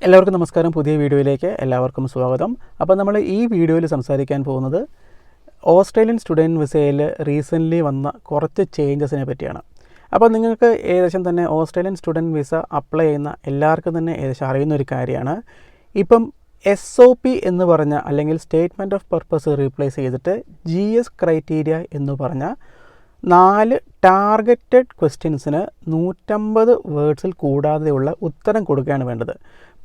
എല്ലാവർക്കും നമസ്കാരം. പുതിയ വീഡിയോയിലേക്ക് എല്ലാവർക്കും സ്വാഗതം. അപ്പോൾ നമ്മൾ ഈ വീഡിയോയിൽ സംസാരിക്കാൻ പോകുന്നത് ഓസ്ട്രേലിയൻ സ്റ്റുഡൻറ്റ് വിസയിൽ റീസെൻ്റ്ലി വന്ന കുറച്ച് ചേഞ്ചസിനെ പറ്റിയാണ്. അപ്പോൾ നിങ്ങൾക്ക് ഏകദേശം തന്നെ ഓസ്ട്രേലിയൻ സ്റ്റുഡൻറ്റ് വിസ അപ്ലൈ ചെയ്യുന്ന എല്ലാവർക്കും തന്നെ ഏകദേശം അറിയുന്ന ഒരു കാര്യമാണ്. ഇപ്പം SOP എന്ന് പറഞ്ഞ അല്ലെങ്കിൽ സ്റ്റേറ്റ്മെൻറ്റ് ഓഫ് പർപ്പസ് റീപ്ലേസ് ചെയ്തിട്ട് GS ക്രൈറ്റീരിയ എന്ന് പറഞ്ഞ 4 ടാർഗറ്റഡ് ക്വസ്റ്റ്യൻസിന് 150 വേർഡ്സിൽ കൂടാതെയുള്ള ഉത്തരം കൊടുക്കുകയാണ് വേണ്ടത്.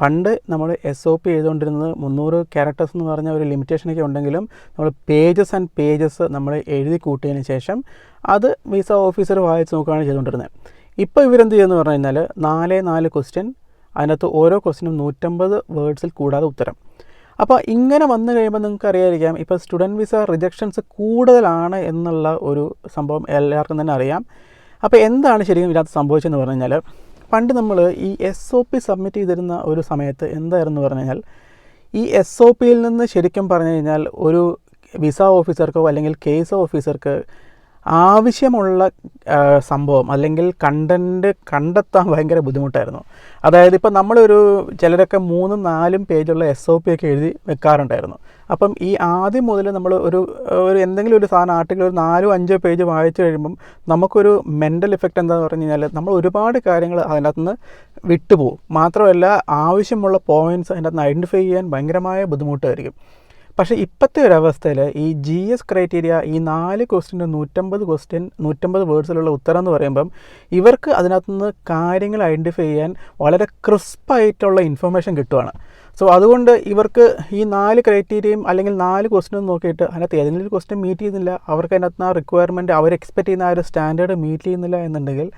പണ്ട് നമ്മൾ SOP എഴുതുകൊണ്ടിരുന്നത് 300 ക്യാരക്ടേഴ്സ് എന്ന് പറഞ്ഞ ഒരു ലിമിറ്റേഷനൊക്കെ ഉണ്ടെങ്കിലും നമ്മൾ പേജസ് ആൻഡ് പേജസ് നമ്മൾ എഴുതി കൂട്ടിയതിന് ശേഷം അത് വിസ ഓഫീസർ വായിച്ച് നോക്കുകയാണ് ചെയ്തുകൊണ്ടിരുന്നത്. ഇപ്പോൾ ഇവരെന്ത് ചെയ്യുമെന്ന് പറഞ്ഞു കഴിഞ്ഞാൽ 4 ക്വസ്റ്റ്യൻ, അതിനകത്ത് ഓരോ ക്വസ്റ്റ്യനും 150 വേർഡ്സിൽ കൂടാതെ ഉത്തരം. അപ്പോൾ ഇങ്ങനെ വന്നു കഴിയുമ്പോൾ നിങ്ങൾക്ക് അറിയാതിരിക്കാം, ഇപ്പോൾ സ്റ്റുഡൻറ്റ് വിസ റിജക്ഷൻസ് കൂടുതലാണ് എന്നുള്ള ഒരു സംഭവം എല്ലാവർക്കും തന്നെ അറിയാം. അപ്പോൾ എന്താണ് ശരിക്കും ഇതിനകത്ത് സംഭവിച്ചതെന്ന് പറഞ്ഞു കഴിഞ്ഞാൽ, പണ്ട് നമ്മൾ ഈ SOP സബ്മിറ്റ് ചെയ്തിരുന്ന ഒരു സമയത്ത് എന്തായിരുന്നു പറഞ്ഞു കഴിഞ്ഞാൽ, ഈ SOPയിൽ നിന്ന് ശരിക്കും പറഞ്ഞു കഴിഞ്ഞാൽ ഒരു വിസ ഓഫീസർക്കോ അല്ലെങ്കിൽ കേസ് ഓഫീസർക്ക് ആവശ്യമുള്ള സംഭവം അല്ലെങ്കിൽ കണ്ടൻറ്റ് കണ്ടെത്താൻ ഭയങ്കര ബുദ്ധിമുട്ടായിരുന്നു. അതായത് ഇപ്പോൾ നമ്മളൊരു ചിലരൊക്കെ 3-4 പേജുള്ള SOP ഒക്കെ എഴുതി വെക്കാറുണ്ടായിരുന്നു. അപ്പം ഈ ആദ്യം മുതൽ നമ്മൾ ഒരു എന്തെങ്കിലും ഒരു സാധനം ആർട്ടിക്കിൾ ഒരു 4-5 പേജ് വായിച്ചു കഴിയുമ്പം നമുക്കൊരു മെൻ്റൽ ഇഫക്റ്റ് എന്താണെന്ന് പറഞ്ഞു കഴിഞ്ഞാൽ നമ്മൾ ഒരുപാട് കാര്യങ്ങൾ അതിനകത്ത് നിന്ന് വിട്ടുപോകും. മാത്രമല്ല ആവശ്യമുള്ള പോയിൻറ്റ്സ് അതിനകത്ത് നിന്ന് ഐഡൻറ്റിഫൈ ചെയ്യാൻ ഭയങ്കരമായ ബുദ്ധിമുട്ടായിരിക്കും. പക്ഷേ ഇപ്പോഴത്തെ ഒരവസ്ഥയിൽ ഈ GS ക്രൈറ്റീരിയ ഈ 4 ക്വസ്റ്റ്യന് 150 വേർഡ്സിലുള്ള ഉത്തരം എന്ന് പറയുമ്പം ഇവർക്ക് അതിനകത്തുനിന്ന് കാര്യങ്ങൾ ഐഡൻറ്റിഫൈ ചെയ്യാൻ വളരെ ക്രിസ്പായിട്ടുള്ള ഇൻഫർമേഷൻ കിട്ടുവാണ്. സോ അതുകൊണ്ട് ഇവർക്ക് ഈ 4 ക്രൈറ്റീരിയയും അല്ലെങ്കിൽ 4 ക്വസ്റ്റ്യനും നോക്കിയിട്ട് അതിനകത്ത് ഏതെങ്കിലും ഒരു ക്വസ്റ്റ്യൻ മീറ്റ് ചെയ്യുന്നില്ല, അവർക്ക് അതിനകത്ത് ആ റിക്വയർമെൻറ്റ് അവർ എക്സ്പെക്റ്റ് ചെയ്യുന്ന ആ ഒരു സ്റ്റാൻഡേർഡ് മീറ്റ് ചെയ്യുന്നില്ല എന്നുണ്ടെങ്കിൽ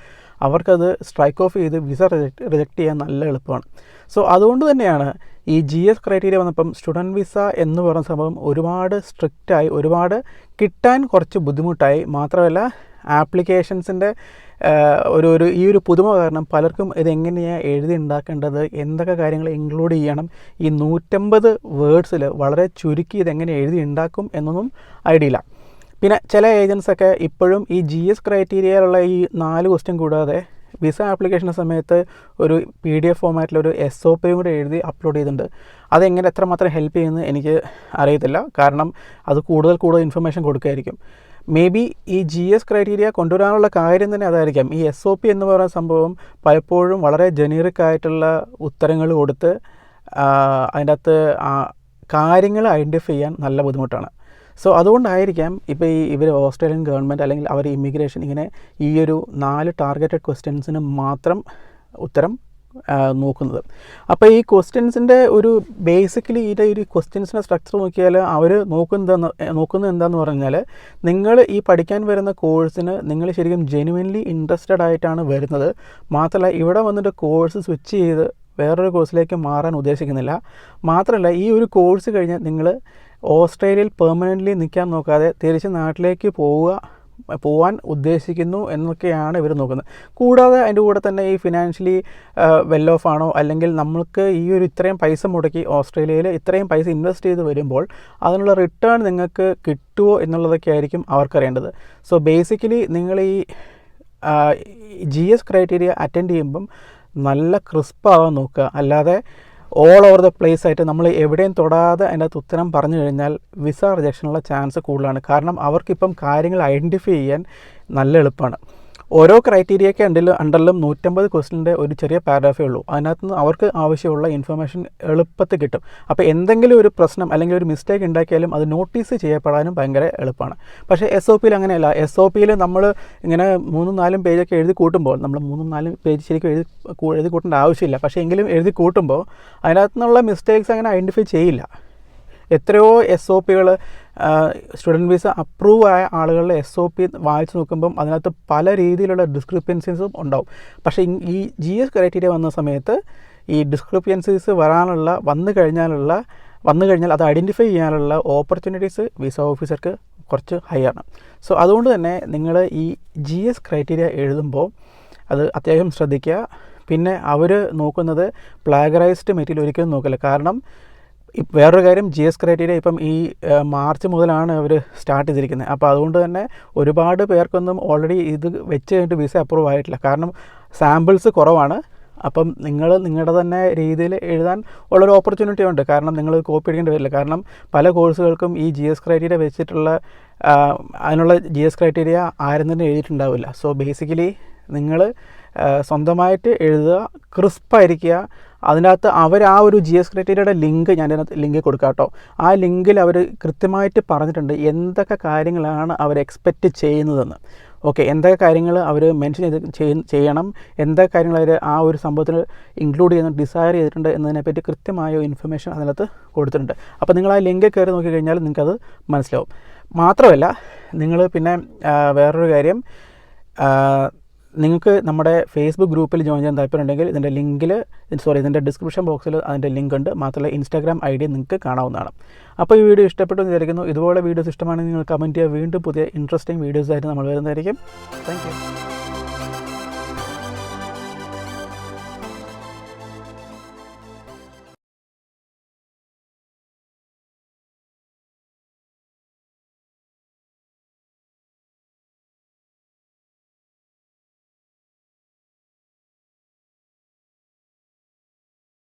അവർക്കത് സ്ട്രൈക്ക് ഓഫ് ചെയ്ത് വിസ റിജക്റ്റ് ചെയ്യാൻ നല്ല എളുപ്പമാണ്. സോ അതുകൊണ്ട് തന്നെയാണ് ഈ GS ക്രൈറ്റീരിയ വന്നപ്പം സ്റ്റുഡൻറ്റ് വിസ എന്ന് പറയുന്ന സംഭവം ഒരുപാട് സ്ട്രിക്റ്റായി, ഒരുപാട് കിട്ടാൻ കുറച്ച് ബുദ്ധിമുട്ടായി. മാത്രമല്ല ആപ്ലിക്കേഷൻസിൻ്റെ ഈ ഒരു പുതുമ കാരണം പലർക്കും ഇതെങ്ങനെയാണ് എഴുതി ഉണ്ടാക്കേണ്ടത്, എന്തൊക്കെ കാര്യങ്ങൾ ഇൻക്ലൂഡ് ചെയ്യണം, ഈ 150 വേർഡ്സിൽ വളരെ ചുരുക്കി ഇതെങ്ങനെ എഴുതി ഉണ്ടാക്കും എന്നൊന്നും ഐഡിയ ഇല്ല. പിന്നെ ചില ഏജൻസൊക്കെ ഇപ്പോഴും ഈ GS ക്രൈറ്റീരിയയിലുള്ള ഈ 4 ക്വസ്റ്റ്യൻ കൂടാതെ വിസ ആപ്ലിക്കേഷൻ സമയത്ത് ഒരു PDF ഫോമാറ്റിലൊരു SOPയും കൂടെ എഴുതി അപ്ലോഡ് ചെയ്തിട്ടുണ്ട്. അതെങ്ങനെ എത്രമാത്രം ഹെൽപ്പ് ചെയ്യുമെന്ന് എനിക്ക് അറിയത്തില്ല, കാരണം അത് കൂടുതൽ ഇൻഫർമേഷൻ കൊടുക്കുകയായിരിക്കും. മേ ബി ഈ GS ക്രൈറ്റീരിയ കൊണ്ടുവരാനുള്ള കാര്യം തന്നെ അതായിരിക്കാം. ഈ SOP എന്ന് പറയുന്ന സംഭവം പലപ്പോഴും വളരെ ജനറിക് ആയിട്ടുള്ള ഉത്തരങ്ങൾ കൊടുത്ത് അതിൻ്റെ അകത്ത് കാര്യങ്ങൾ ഐഡൻറ്റിഫൈ ചെയ്യാൻ നല്ല ബുദ്ധിമുട്ടാണ്. സോ അതുകൊണ്ടായിരിക്കാം ഇപ്പോൾ ഇവർ ഓസ്ട്രേലിയൻ ഗവൺമെൻറ് അല്ലെങ്കിൽ അവർ ഇമിഗ്രേഷൻ ഇങ്ങനെ ഈ ഒരു 4 ടാർഗറ്റഡ് ക്വസ്റ്റ്യൻസിന് മാത്രം ഉത്തരം നോക്കുന്നത്. അപ്പോൾ ഈ ക്വസ്റ്റ്യൻസിൻ്റെ ഒരു ബേസിക്കലി ഇതിൻ്റെ ഒരു ക്വസ്റ്റ്യൻസിൻ്റെ സ്ട്രക്ചർ നോക്കിയാൽ അവർ നോക്കുന്നത് എന്താണെന്ന് പറഞ്ഞാൽ, നിങ്ങൾ ഈ പഠിക്കാൻ വരുന്ന കോഴ്സിന് നിങ്ങൾ ശരിക്കും ജെനുവിൻലി ഇൻട്രസ്റ്റഡ് ആയിട്ടാണ് വരുന്നത്. മാത്രമല്ല ഇവിടെ വന്നിട്ട് കോഴ്സ് സ്വിച്ച് ചെയ്ത് വേറൊരു കോഴ്സിലേക്ക് മാറാൻ ഉദ്ദേശിക്കുന്നില്ല. മാത്രമല്ല ഈ ഒരു കോഴ്സ് കഴിഞ്ഞാൽ നിങ്ങൾ ഓസ്ട്രേലിയയിൽ പെർമനൻ്റ്ലി നിൽക്കാൻ നോക്കാതെ തിരിച്ച് നാട്ടിലേക്ക് പോകാൻ ഉദ്ദേശിക്കുന്നു എന്നൊക്കെയാണ് ഇവർ നോക്കുന്നത്. കൂടാതെ അതിൻ്റെ കൂടെ തന്നെ ഈ ഫിനാൻഷ്യലി വെൽ ഓഫ് ആണോ, അല്ലെങ്കിൽ നമ്മൾക്ക് ഈ ഒരു ഇത്രയും പൈസ മുടക്കി ഓസ്ട്രേലിയയിൽ ഇത്രയും പൈസ ഇൻവെസ്റ്റ് ചെയ്ത് വരുമ്പോൾ അതിനുള്ള റിട്ടേൺ നിങ്ങൾക്ക് കിട്ടുമോ എന്നുള്ളതൊക്കെ ആയിരിക്കും അവർക്കറിയേണ്ടത്. സോ ബേസിക്കലി നിങ്ങൾ ഈ GS ക്രൈറ്റീരിയ അറ്റൻഡ് ചെയ്യുമ്പം നല്ല ക്രിസ്പാവാൻ നോക്കുക. അല്ലാതെ ഓൾ ഓവർ ദ പ്ലേസ് ആയിട്ട് നമ്മൾ എവിടെയും തൊടാതെ അതിൻ്റെ അകത്ത് ഉത്തരം പറഞ്ഞു കഴിഞ്ഞാൽ വിസ റിജക്ഷനുള്ള ചാൻസ് കൂടുതലാണ്. കാരണം അവർക്കിപ്പം കാര്യങ്ങൾ ഐഡൻറ്റിഫൈ ചെയ്യാൻ നല്ല എളുപ്പമാണ്. ഓരോ ക്രൈറ്റീരിയയ്ക്ക് അണ്ടറിലും 150 ക്വസ്റ്റ്യൻ്റെ ഒരു ചെറിയ പാരഗ്രാഫേ ഉള്ളൂ. അതിനകത്തുനിന്ന് അവർക്ക് ആവശ്യമുള്ള ഇൻഫർമേഷൻ എളുപ്പത്തിൽ കിട്ടും. അപ്പോൾ എന്തെങ്കിലും ഒരു പ്രശ്നം അല്ലെങ്കിൽ ഒരു മിസ്റ്റേക്ക് ഉണ്ടാക്കിയാലും അത് നോട്ടീസ് ചെയ്യപ്പെടാനും ഭയങ്കര എളുപ്പമാണ്. പക്ഷേ SOPയിൽ അങ്ങനെയല്ല. SOPയിൽ നമ്മൾ ഇങ്ങനെ 3-4 പേജൊക്കെ എഴുതി കൂട്ടുമ്പോൾ, നമ്മൾ 3-4 പേജ് ശരിക്കും എഴുതി കൂട്ടേണ്ട ആവശ്യമില്ല. പക്ഷേ എങ്കിലും എഴുതി കൂട്ടുമ്പോൾ അതിനകത്തുനിന്നുള്ള മിസ്റ്റേക്സ് അങ്ങനെ ഐഡൻറ്റിഫൈ ചെയ്യില്ല. എത്രയോ SOPകൾ സ്റ്റുഡൻറ്റ് വിസ അപ്രൂവ് ആയ ആളുകളുടെ SOP വായിച്ച് നോക്കുമ്പം അതിനകത്ത് പല രീതിയിലുള്ള ഡിസ്ക്രിപ്പൻസീസും ഉണ്ടാവും. പക്ഷേ ഈ GS ക്രൈറ്റീരിയ വന്ന സമയത്ത് ഈ ഡിസ്ക്രിപ്പൻസീസ് വന്നു കഴിഞ്ഞാൽ അത് ഐഡൻറ്റിഫൈ ചെയ്യാനുള്ള ഓപ്പർച്യൂണിറ്റീസ് വിസ ഓഫീസർക്ക് കുറച്ച് ഹൈ ആണ്. സോ അതുകൊണ്ട് തന്നെ നിങ്ങൾ ഈ GS ക്രൈറ്റീരിയ എഴുതുമ്പോൾ അത് അത്യാവശ്യം ശ്രദ്ധിക്കുക. പിന്നെ അവർ നോക്കുന്നത് പ്ലാഗറൈസ്ഡ് മെറ്റീരിയൽ ഒരിക്കലും നോക്കില്ല. കാരണം വേറൊരു കാര്യം, GS ക്രൈറ്റീരിയ ഇപ്പം ഈ മാർച്ച് മുതലാണ് അവർ സ്റ്റാർട്ട് ചെയ്തിരിക്കുന്നത്. അപ്പോൾ അതുകൊണ്ട് തന്നെ ഒരുപാട് പേർക്കൊന്നും ഓൾറെഡി ഇത് വെച്ച് കഴിഞ്ഞിട്ട് വിസ അപ്രൂവ് ആയിട്ടില്ല. കാരണം സാമ്പിൾസ് കുറവാണ്. അപ്പം നിങ്ങൾ നിങ്ങളുടെ തന്നെ രീതിയിൽ എഴുതാൻ ഉള്ളൊരു ഓപ്പർച്യൂണിറ്റി ഉണ്ട്. കാരണം നിങ്ങൾ കോപ്പി അടിക്കേണ്ടി വരില്ല. കാരണം പല കോഴ്സുകൾക്കും ഈ GS ക്രൈറ്റീരിയ വെച്ചിട്ടുള്ള അതിനുള്ള GS ക്രൈറ്റീരിയ ആരും തന്നെ എഴുതിയിട്ടുണ്ടാവില്ല. സോ ബേസിക്കലി നിങ്ങൾ സ്വന്തമായിട്ട് എഴുതുക, ക്രിസ്പായിരിക്കുക. അതിനകത്ത് അവർ ആ ഒരു GS ക്രൈറ്റീരിയയുടെ ലിങ്ക് ഞാൻ അതിനകത്ത് ലിങ്ക് കൊടുക്കാം കേട്ടോ. ആ ലിങ്കിൽ അവർ കൃത്യമായിട്ട് പറഞ്ഞിട്ടുണ്ട് എന്തൊക്കെ കാര്യങ്ങളാണ് അവർ എക്സ്പെക്റ്റ് ചെയ്യുന്നതെന്ന്. ഓക്കെ, എന്തൊക്കെ കാര്യങ്ങൾ അവർ മെൻഷൻ ചെയ്യണം, എന്തൊക്കെ കാര്യങ്ങൾ അവർ ആ ഒരു സംഭവത്തിൽ ഇൻക്ലൂഡ് ചെയ്യുന്ന ഡിസൈർ ചെയ്തിട്ടുണ്ട് എന്നതിനെപ്പറ്റി കൃത്യമായ ഇൻഫർമേഷൻ അതിനകത്ത് കൊടുത്തിട്ടുണ്ട്. അപ്പോൾ നിങ്ങൾ ആ ലിങ്ക് കയറി നോക്കിക്കഴിഞ്ഞാൽ നിങ്ങൾക്കത് മനസ്സിലാവും. മാത്രമല്ല നിങ്ങൾ പിന്നെ വേറൊരു കാര്യം, നിങ്ങൾക്ക് നമ്മുടെ ഫേസ്ബുക്ക് ഗ്രൂപ്പിൽ ജോയിൻ ചെയ്യാൻ താല്പര്യമുണ്ടെങ്കിൽ ഇതിൻ്റെ ഡിസ്ക്രിപ്ഷൻ ബോക്സിൽ അതിൻ്റെ ലിങ്ക് ഉണ്ട്. മാത്രമല്ല ഇൻസ്റ്റാഗ്രാം ID നിങ്ങൾക്ക് കാണാവുന്നതാണ്. അപ്പോൾ ഈ വീഡിയോ ഇഷ്ടപ്പെട്ടു എന്ന് വിചാരിക്കുന്നു. ഇതുപോലെ വീഡിയോസ് ഇഷ്ടമാണെങ്കിൽ നിങ്ങൾ കമൻറ്റ് ചെയ്യുക. വീണ്ടും പുതിയ ഇൻട്രസ്റ്റിംഗ് വീഡിയോസായിട്ട് നമ്മൾ വരുന്നതായിരിക്കും. Thank you.